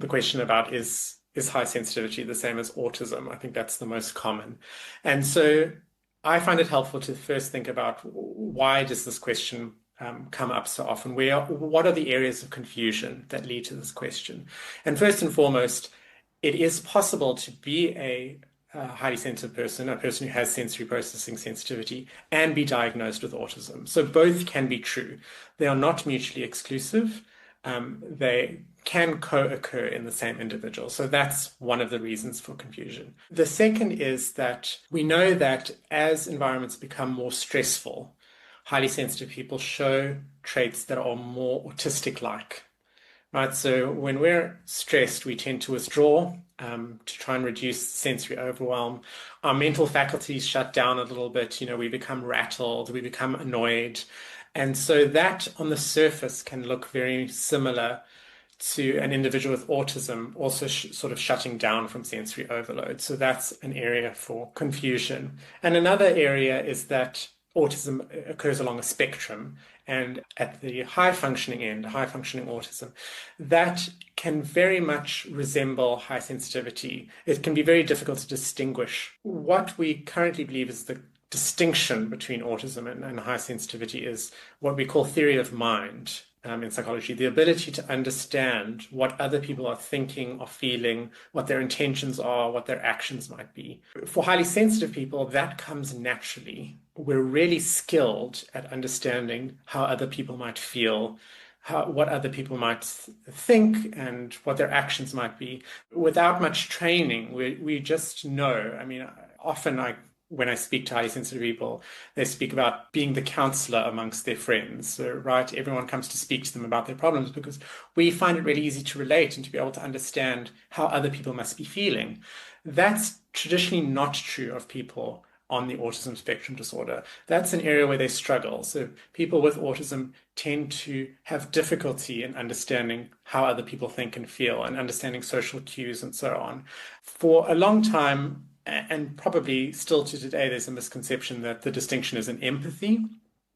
the question about is high sensitivity the same as autism? I think that's the most common. And so I find it helpful to first think about why does this question come up so often? What are the areas of confusion that lead to this question? And first and foremost, it is possible to be a highly sensitive person, a person who has sensory processing sensitivity, and be diagnosed with autism. So both can be true. They are not mutually exclusive. They can co-occur in the same individual. So that's one of the reasons for confusion. The second is that we know that as environments become more stressful, highly sensitive people show traits that are more autistic-like. Right, so when we're stressed, we tend to withdraw to try and reduce sensory overwhelm. Our mental faculties shut down a little bit. We become rattled, we become annoyed. And so that on the surface can look very similar to an individual with autism also sort of shutting down from sensory overload. So that's an area for confusion. And another area is that autism occurs along a spectrum. And at the high functioning end, high functioning autism, that can very much resemble high sensitivity. It can be very difficult to distinguish. What we currently believe is the distinction between autism and high sensitivity is what we call theory of mind in psychology, the ability to understand what other people are thinking or feeling, what their intentions are, what their actions might be. For highly sensitive people, that comes naturally. We're really skilled at understanding how other people might feel, what other people might think, and what their actions might be. Without much training, we just know. I mean, often when I speak to highly sensitive people, they speak about being the counselor amongst their friends. So, right, everyone comes to speak to them about their problems because we find it really easy to relate and to be able to understand how other people must be feeling. That's traditionally not true of people on the autism spectrum disorder. That's an area where they struggle. So people with autism tend to have difficulty in understanding how other people think and feel and understanding social cues and so on. For a long time, and probably still to today, there's a misconception that the distinction is in empathy.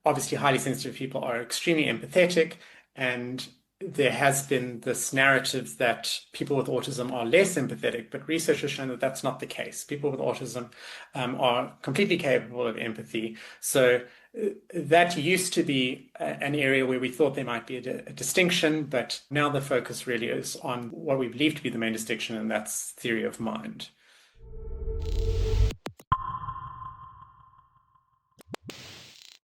Obviously, highly sensitive people are extremely empathetic, and there has been this narrative that people with autism are less empathetic, but research has shown that that's not the case. People with autism are completely capable of empathy. So that used to be an area where we thought there might be a distinction, but now the focus really is on what we believe to be the main distinction, and that's theory of mind.